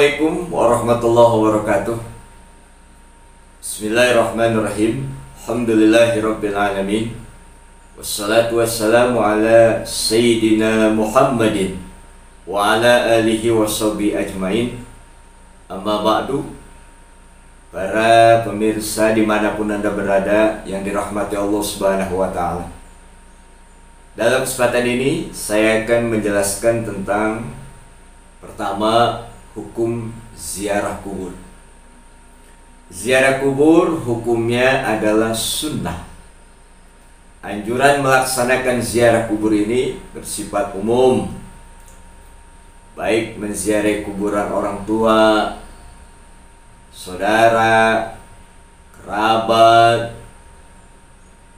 Assalamualaikum warahmatullahi wabarakatuh. Bismillahirrahmanirrahim. Alhamdulillahirabbil alamin. Wassalatu wassalamu ala sayyidina Muhammadin wa ala alihi washabihi ajmain. Amma ba'du. Para pemirsa dimanapun Anda berada yang dirahmati Allah Subhanahu wa ta'ala, dalam kesempatan ini saya akan menjelaskan tentang pertama, hukum ziarah kubur. Ziarah kubur hukumnya adalah sunnah. Anjuran melaksanakan ziarah kubur ini bersifat umum, baik menziarahi kuburan orang tua, saudara, kerabat,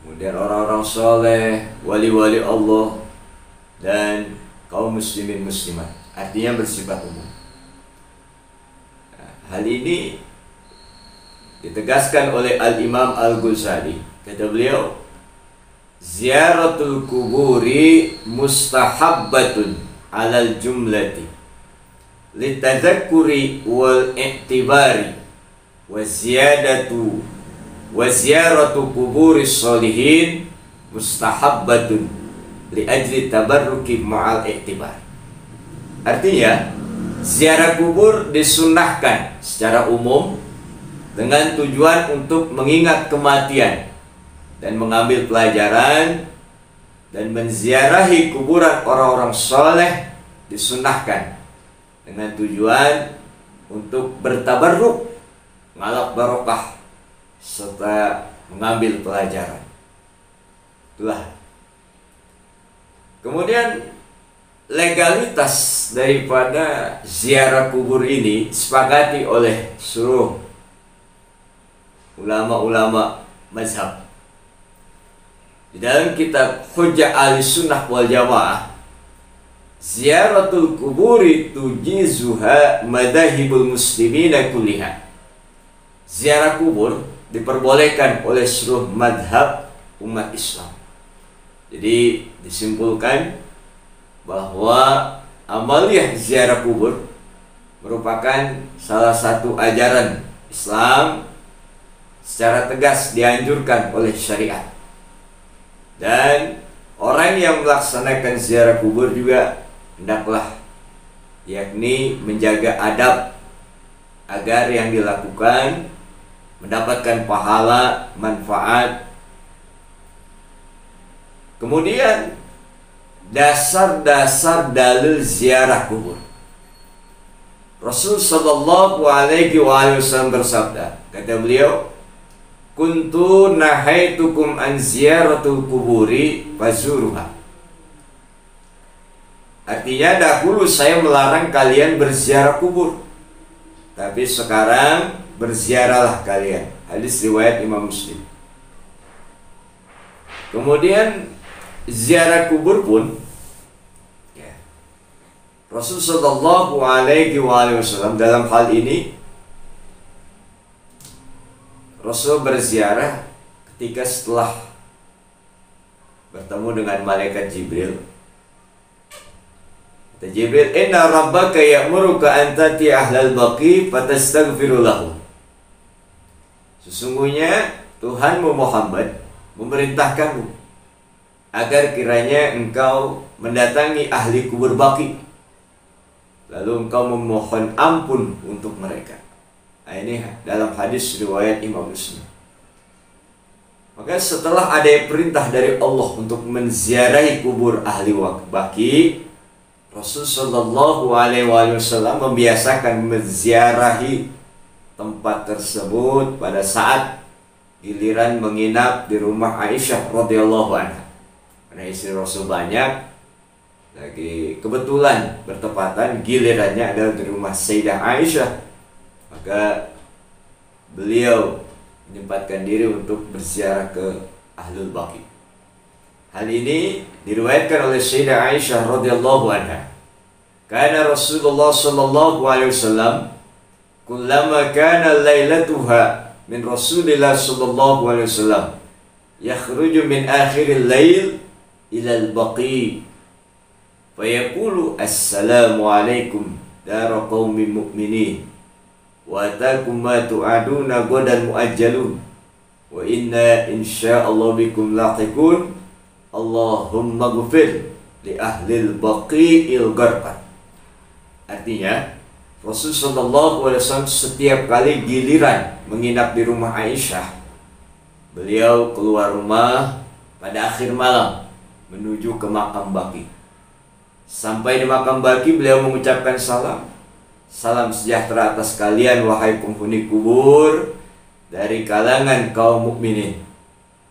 kemudian orang-orang soleh, wali-wali Allah, dan kaum muslimin muslimat. Artinya bersifat umum. Hal ini ditegaskan oleh Al-Imam Al-Ghazali. Kata beliau, ziaratul kuburi mustahabbatun alal jumlati litadzakkuri wal i'tibari wa ziyaratu kuburi sholihin mustahabbatun li ajli tabarruki ma'al i'tibar. Artinya, ziarah kubur disunnahkan secara umum dengan tujuan untuk mengingat kematian dan mengambil pelajaran, dan menziarahi kuburan orang-orang soleh disunnahkan dengan tujuan untuk bertabarruk, ngalap barokah, serta mengambil pelajaran. Itulah. Kemudian legalitas daripada ziarah kubur ini disepakati oleh seluruh ulama-ulama mazhab. Di dalam kitab Hujjah Ahli Sunnah wal Jamaah, ziaratul kuburi tujizuha madahibul muslimina kulliha. Ziarah kubur diperbolehkan oleh seluruh madhab umat Islam. Jadi disimpulkan bahwa amaliyah ziarah kubur merupakan salah satu ajaran Islam secara tegas dianjurkan oleh syariat. Dan orang yang melaksanakan ziarah kubur juga hendaklah yakni menjaga adab agar yang dilakukan mendapatkan pahala, manfaat. Kemudian dasar-dasar dalil ziarah kubur. Rasul sallallahu alaihi wasallam bersabda, kata beliau, kuntu nahaitukum an ziyaratul kuburi fazuruha. Artinya, dahulu saya melarang kalian berziarah kubur, tapi sekarang berziarahlah kalian. Hadis riwayat Imam Muslim. Kemudian ziarah kubur pun Rasul sallallahu alaihi wasallam dalam hal ini, Rasul berziarah ketika setelah bertemu dengan malaikat Jibril. Kata Jibril, inna rabbaka ya'muruka an tati ahlal baqi fatastaghfiru lahu. Sesungguhnya Tuhanmu Muhammad memerintahkanmu agar kiranya engkau mendatangi ahli kubur Baqi, lalu engkau memohon ampun untuk mereka. Nah, ini dalam hadis riwayat Imam Muslim. Maka setelah ada perintah dari Allah untuk menziarahi kubur ahli Baqi, Rasul sallallahu alaihi wasallam membiasakan menziarahi tempat tersebut pada saat giliran menginap di rumah Aisyah radhiyallahu anha. Karena istri Rasul banyak, lagi kebetulan bertepatan gilirannya adalah di rumah Sayyidah Aisyah, maka beliau menyempatkan diri untuk berziarah ke Ahlul Baqi. Hal ini diriwayatkan oleh Sayyidah Aisyah radhiyallahu anha. Kana Rasulullah sallallahu alaihi wasallam kullama kana lailatuha min Rasulillah sallallahu alaihi wasallam yakhruju min akhiril lail ila al-baqi fayaqulu assalamu alaikum dara qaumin mu'minin wa atakum ma tu'aduna ghadan mu'ajjalun wa inna insyaallah bikum lahiqun Allahumma ghfir li ahlil baqi'il gharqad. Artinya Rasulullah SAW setiap kali giliran menginap di rumah Aisyah, beliau keluar rumah pada akhir malam menuju ke makam Baqi. Sampai di makam Baqi beliau mengucapkan salam. Salam sejahtera atas kalian wahai penghuni kubur dari kalangan kaum mukminin.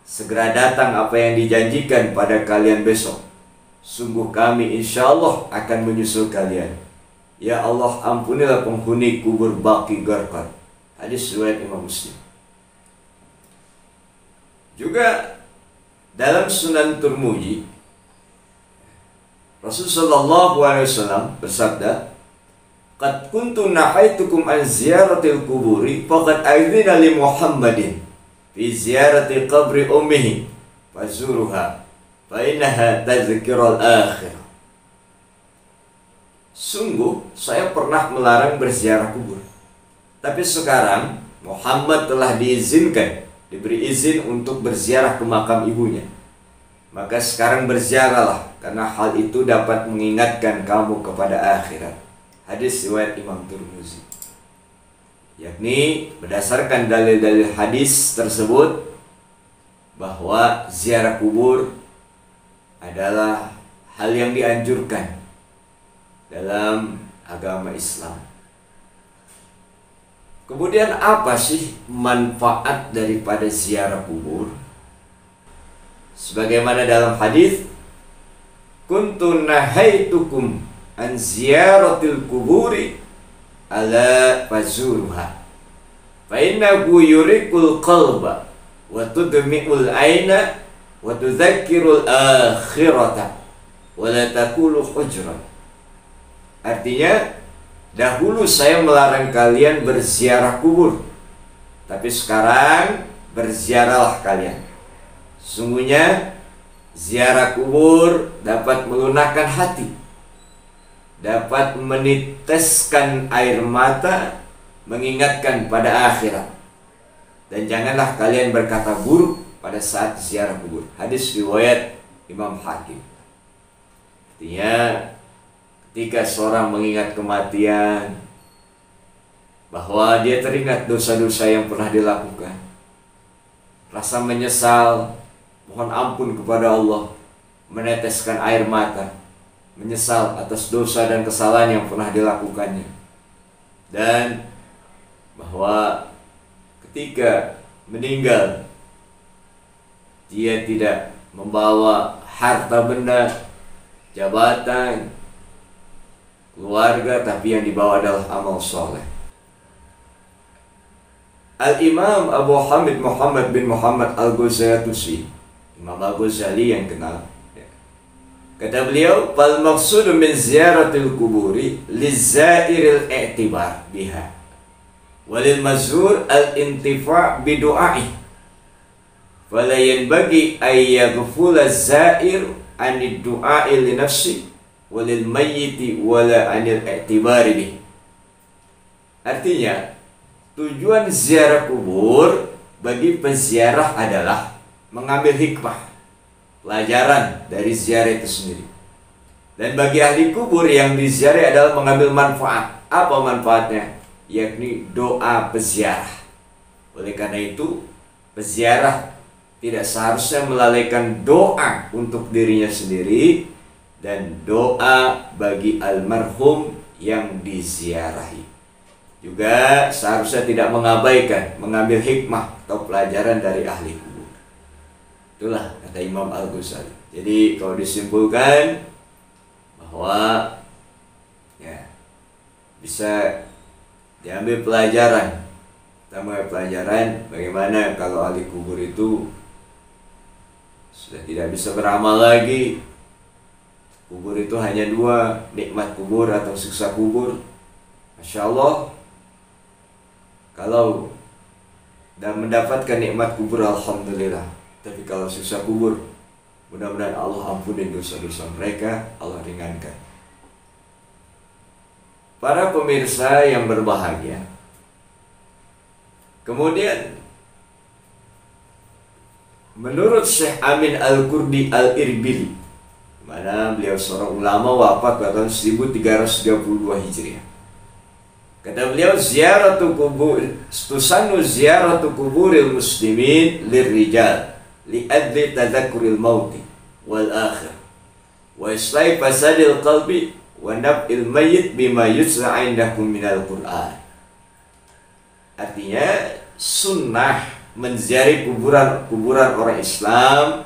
Segera datang apa yang dijanjikan pada kalian besok. Sungguh kami insyaallah akan menyusul kalian. Ya Allah, ampunilah penghuni kubur Baqi Gharqad. Hadis riwayat Imam Muslim. Juga dalam Sunan Tirmidzi, Rasulullah SAW bersabda, "Qad kuntu nahaitukum an ziyaratil kuburi, faqad adzina li Muhammadin fi ziyarati qabri ummihi, fazuruha, fa innaha tadhkirul akhirah." Sungguh saya pernah melarang berziarah kubur, tapi sekarang Muhammad telah diizinkan, diberi izin untuk berziarah ke makam ibunya. Maka sekarang berziarahlah, karena hal itu dapat mengingatkan kamu kepada akhirat. Hadis riwayat Imam Tirmidzi. Yakni berdasarkan dalil-dalil hadis tersebut bahwa ziarah kubur adalah hal yang dianjurkan dalam agama Islam. Kemudian apa sih manfaat daripada ziarah kubur? Sebagaimana dalam hadis, kuntu nahaitukum an ziyaratil kuburi ala fazuruha fa innahu yurikul qalba wa tudmi'ul aina wa tudzakkirul akhirata wa la taqulu hujran. Artinya, dahulu saya melarang kalian berziarah kubur, tapi sekarang berziarahlah kalian. Sungguhnya ziarah kubur dapat melunakkan hati, dapat meniteskan air mata, mengingatkan pada akhirat. Dan janganlah kalian berkata buruk pada saat ziarah kubur. Hadis riwayat Imam Hakim. Artinya, ketika seorang mengingat kematian, bahwa dia teringat dosa-dosa yang pernah dilakukan, rasa menyesal, mohon ampun kepada Allah, meneteskan air mata, menyesal atas dosa dan kesalahan yang pernah dilakukannya, dan bahwa ketika meninggal dia tidak membawa harta benda, jabatan, keluarga, tapi yang dibawa adalah amal soleh. Al-Imam Abu Hamid Muhammad bin Muhammad Al-Ghazali, Imam Al-Ghazali yang kenal, kata beliau, "Fal maqsudu min ziyaratil kuburi lizairil i'tibar biha walil mazur al-intifa' bidu'aih fala yanbaghi ay yaghfula zair anid du'a'i li nafsi walil mayyiti wala anil i'tibari bih." Artinya, tujuan ziarah kubur bagi peziarah adalah mengambil hikmah, pelajaran dari ziarah itu sendiri. Dan bagi ahli kubur yang diziarahi adalah mengambil manfaat. Apa manfaatnya? Yakni doa peziarah. Oleh karena itu, peziarah tidak seharusnya melalaikan doa untuk dirinya sendiri dan doa bagi almarhum yang diziarahi. Juga seharusnya tidak mengabaikan mengambil hikmah atau pelajaran dari ahli kubur. Itulah kata Imam Al-Ghazali. Jadi kalau disimpulkan bahwa ya bisa diambil pelajaran. Pertama, pelajaran bagaimana kalau ahli kubur itu sudah tidak bisa beramal lagi. Kubur itu hanya dua, nikmat kubur atau siksa kubur. Masya Allah, kalau dan mendapatkan nikmat kubur, alhamdulillah. Tapi kalau siksa kubur, mudah-mudahan Allah ampuni dosa-dosa mereka, Allah ringankan. Para pemirsa yang berbahagia, kemudian menurut Syekh Amin Al-Kurdi Al-Irbili, mana beliau seorang ulama wafat pada tahun 1332 Hijriah. Kata beliau, tusannu ziyaratu kuburil muslimin lirrijal li'adli tadzakuril mauti wal akhir wa islai fasadil qalbi wa nab'il mayyit bima yusra indakum minal Qur'an. Artinya sunnah menziarahi kuburan orang Islam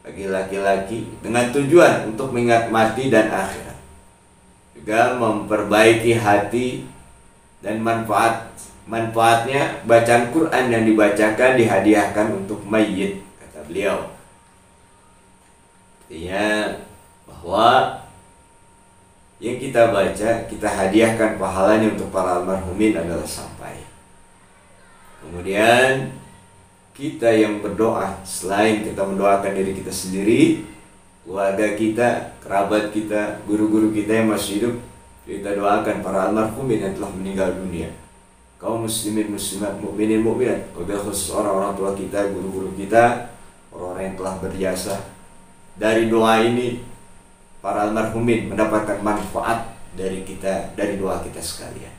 bagi laki-laki dengan tujuan untuk mengingat mati dan akhirat, juga memperbaiki hati dan manfaatnya bacaan Quran yang dibacakan dihadiahkan untuk mayit, kata beliau. Artinya bahwa yang kita baca, kita hadiahkan pahalanya untuk para almarhumin adalah sampai. Kemudian kita yang berdoa, selain kita mendoakan diri kita sendiri, keluarga kita, kerabat kita, guru-guru kita yang masih hidup, kita doakan para almarhumin yang telah meninggal dunia, kaum muslimin muslimat, mukminin mukminat, khusus orang-orang tua kita, guru-guru kita, orang-orang yang telah berjasa. Dari doa ini para almarhumin mendapatkan manfaat dari kita, dari doa kita sekalian.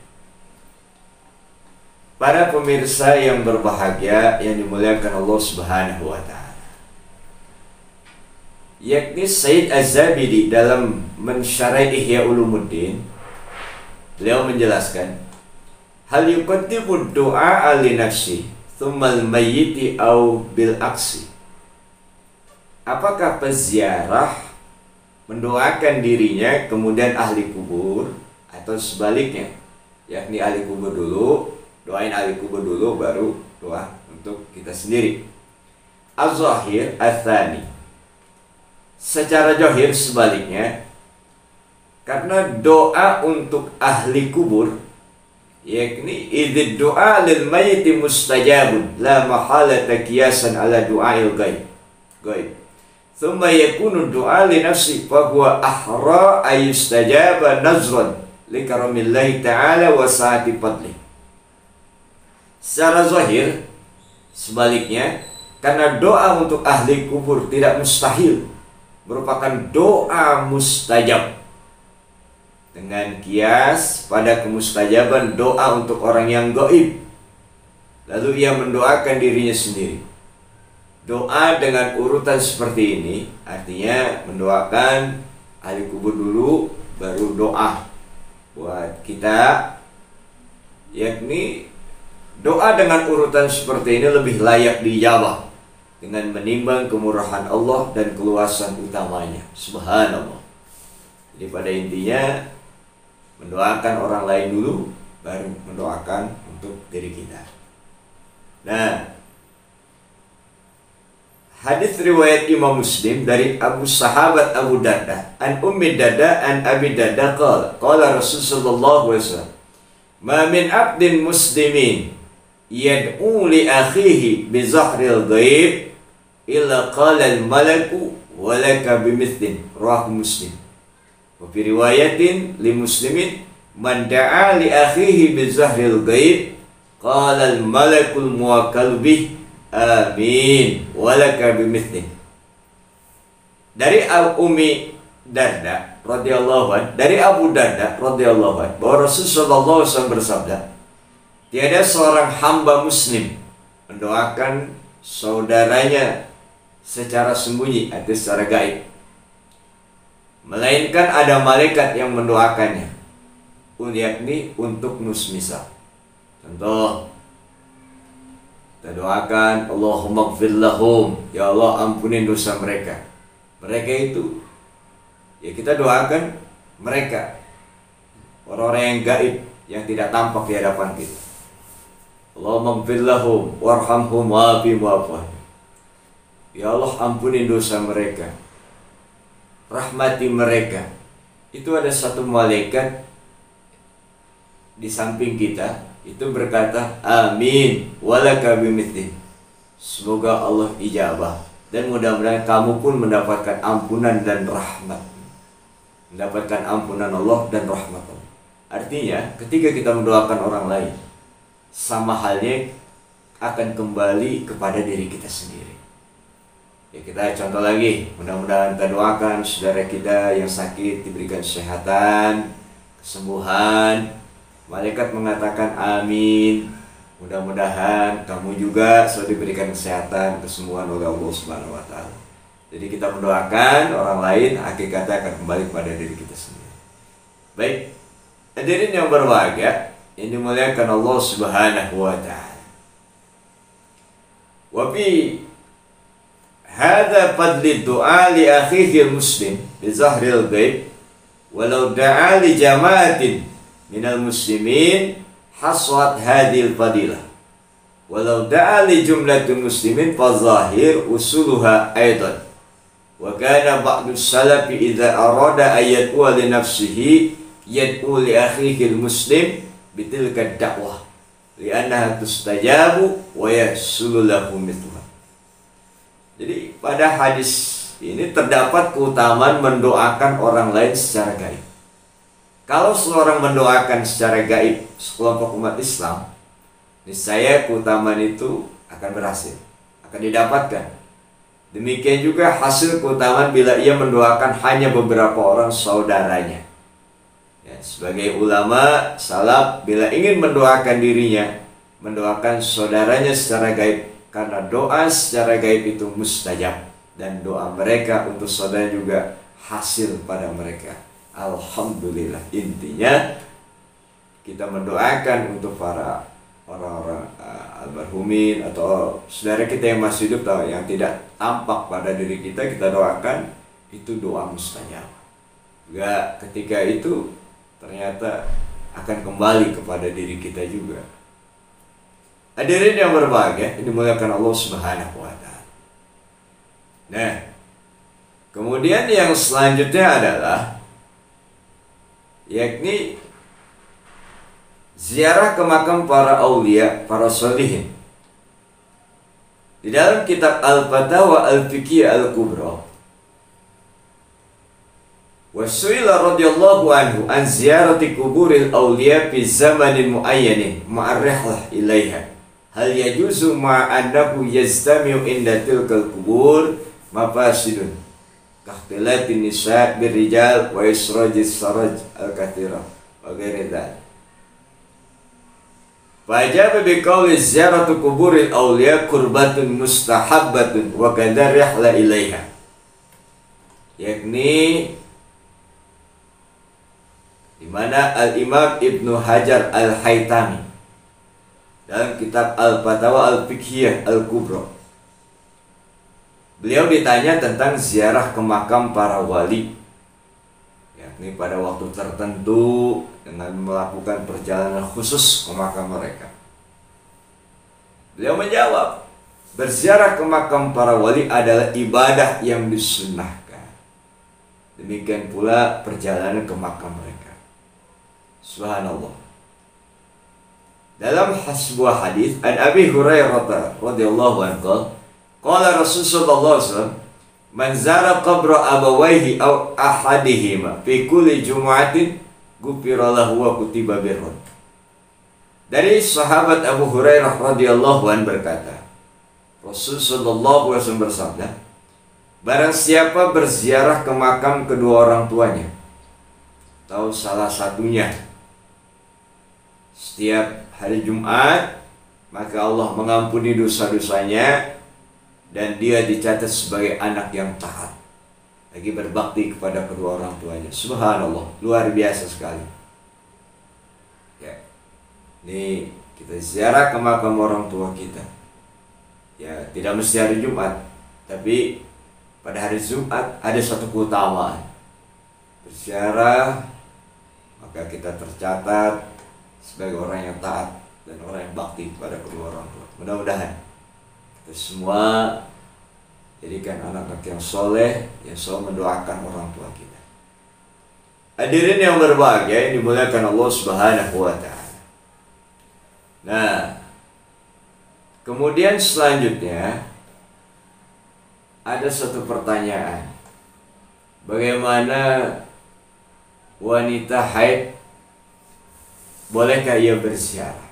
Para pemirsa yang berbahagia yang dimuliakan Allah Subhanahu wa taala, yakni Sayyid Az-Zabidi dalam mensyarah Ihya Ulumuddin, beliau menjelaskan, hal yuqaddimu du'a li nafsi thumma al-mayyiti au bil aksi. Apakah peziarah mendoakan dirinya kemudian ahli kubur, atau sebaliknya, yakni ahli kubur dulu, doain ahli kubur dulu baru doa untuk kita sendiri. Az-zahir ats-tsani, secara zahir sebaliknya, karena doa untuk ahli kubur, yakni idzid doa lil mayyiti mustajabun la mahalata qiyasan ala du'ail ghaib. Thumma yakunu doa li nafsi fa huwa ahra ayustajaba nazran li karamillahi ta'ala wa sa'ati fadli. Secara zahir sebaliknya, karena doa untuk ahli kubur tidak mustahil, merupakan doa mustajab, dengan kias pada kemustajaban doa untuk orang yang gaib, lalu ia mendoakan dirinya sendiri. Doa dengan urutan seperti ini artinya mendoakan ahli kubur dulu, baru doa buat kita, yakni doa dengan urutan seperti ini lebih layak dijawab dengan menimbang kemurahan Allah dan keluasan utamanya. Subhanallah. Jadi pada intinya mendoakan orang lain dulu, baru mendoakan untuk diri kita. Nah, hadis riwayat Imam Muslim dari Abu Sahabat Abu Darda an Ummi Darda an Abi Darda qala Rasulullah sallallahu alaihi wasallam, ma min abdin muslimin yad'u li akhihi bi zahril ghaib illa qala al malaku wa laka bimithlin, rawahu Muslim. Wa fi riwayatin li muslimin man da'a li akhihi bi zahril ghaib qala al malakul muwakkal bih amin wa laka bimithlin. Dari Ummi Darda radhiyallahu anha, dari Abu Darda radhiyallahu anhu, bahwa Rasulullah SAW bersabda, tiada seorang hamba muslim mendoakan saudaranya secara sembunyi atau secara gaib, melainkan ada malaikat yang mendoakannya, yakni untuk nusmisal. Contoh, kita doakan Allahumma gfir lahum, ya Allah ampunin dosa mereka. Mereka itu, ya kita doakan mereka, orang-orang yang gaib, yang tidak tampak di hadapan kita. Allahumma gfir lahum warhamhum wa'afihim wa'fu anhum. Ya Allah ampunin dosa mereka, rahmati mereka. Itu ada satu malaikat di samping kita, itu berkata amin walaka bimithlin. Semoga Allah ijabah dan mudah-mudahan kamu pun mendapatkan ampunan dan rahmat, mendapatkan ampunan Allah dan rahmat Allah. Artinya ketika kita mendoakan orang lain, sama halnya akan kembali kepada diri kita sendiri. Ya, kita contoh lagi, mudah-mudahan kita doakan saudara kita yang sakit diberikan kesehatan, kesembuhan. Malaikat mengatakan amin. Mudah-mudahan kamu juga selalu diberikan kesehatan, kesembuhan oleh Allah Subhanahu wa taala. Jadi kita mendoakan orang lain, hakikatnya akan kembali kepada diri kita sendiri. Baik, hadirin yang berbahagia, yang dimuliakan Allah Subhanahu wa taala. Wa fi hadza fadli du'a li akhihi muslim bi zahril ghaib walau da'a li jama'atin minal muslimin hasrat hadhil fadilah walau da'a li jumlatil muslimin fa zahir usuluha aidan. Wa kana ba'du salafi idza arada an yad'u li nafsihi yad'u li akhihi al-muslim bitilka ad-da'wah li'annaha tustajabu wa yahsulu lahu mithluha. Jadi pada hadis ini terdapat keutamaan mendoakan orang lain secara gaib. Kalau seorang mendoakan secara gaib sekelompok umat Islam, niscaya keutamaan itu akan berhasil, akan didapatkan. Demikian juga hasil keutamaan bila ia mendoakan hanya beberapa orang saudaranya. Ya, sebagai ulama salaf, bila ingin mendoakan dirinya, mendoakan saudaranya secara gaib, karena doa secara gaib itu mustajab, dan doa mereka untuk saudara juga hasil pada mereka. Alhamdulillah. Intinya kita mendoakan untuk para orang-orang almarhumin atau saudara kita yang masih hidup atau yang tidak tampak pada diri kita, kita doakan, itu doa mustajab. Juga ketika itu ternyata akan kembali kepada diri kita juga. Hadirin yang berbahagia, ini dimuliakan Allah Subhanahu wa taala. Nah, kemudian yang selanjutnya adalah yakni ziarah ke makam para aulia, para sholihin. Di dalam kitab Al-Fatawa Al-Fiqhiyah Al-Kubra, wa su'ila radhiyallahu anhu an ziyarati kuburil aulia fi zamanin muayyanin ma'arrihlah ilaiha. Hal yajuzu ma'annahu yastami'u inda tilkal kubur mafasidun kahtilatin nisa' birrijal wa israjis saraj al-kathira wa ghairi dhalik. Fajaba biqauli ziyaratu kuburil awliya kurbatun mustahabbatun wa kadar rihla ilaiha. Yakni di mana Al-Imam Ibnu Hajar Al-Haytami dalam kitab Al-Fatawa Al-Fiqhiyah Al-Kubra, beliau ditanya tentang ziarah ke makam para wali, yakni pada waktu tertentu dengan melakukan perjalanan khusus ke makam mereka. Beliau menjawab, berziarah ke makam para wali adalah ibadah yang disunnahkan. Demikian pula perjalanan ke makam mereka. Subhanallah. Dalam sebuah hadis an Abi Hurairah radhiyallahu anhu, qala Rasulullah sallallahu alaihi wasallam, man zara qabra abawayhi aw ahadihima fi kulli jumu'atin ghufira lahu wa kutiba birrun. Dari sahabat Abu Hurairah radhiyallahu anhu berkata, Rasul sallallahu alaihi wasallam bersabda, barang siapa berziarah ke makam kedua orang tuanya atau salah satunya setiap hari Jumat, maka Allah mengampuni dosa-dosanya dan dia dicatat sebagai anak yang taat, lagi berbakti kepada kedua orang tuanya. Subhanallah, luar biasa sekali. Ya, ini kita ziarah ke makam orang tua kita. Ya, tidak mesti hari Jumat, tapi pada hari Jumat ada satu keutamaan. Berziarah, maka kita tercatat sebagai orang yang taat dan orang yang bakti kepada kedua orang tua. Mudah-mudahan kita semua jadikan anak-anak yang soleh, yang selalu mendoakan orang tua kita. Hadirin yang berbahagia, yang dimuliakan Allah Subhanahu wa taala. Nah, kemudian selanjutnya ada satu pertanyaan. Bagaimana wanita haid bolehkah ia berziarah?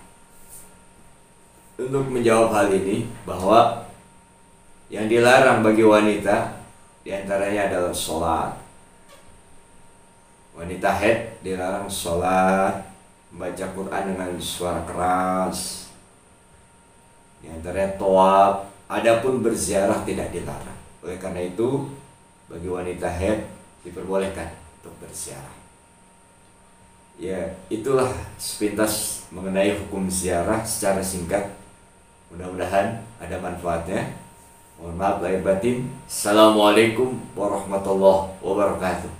Untuk menjawab hal ini, bahwa yang dilarang bagi wanita diantaranya adalah sholat. Wanita haid dilarang sholat, membaca Quran dengan suara keras, diantaranya tawaf. Adapun berziarah tidak dilarang. Oleh karena itu, bagi wanita haid diperbolehkan untuk berziarah. Ya, itulah sepintas mengenai hukum ziarah secara singkat. Mudah-mudahan ada manfaatnya. Mohon maaf lahir batin. Assalamualaikum warahmatullahi wabarakatuh.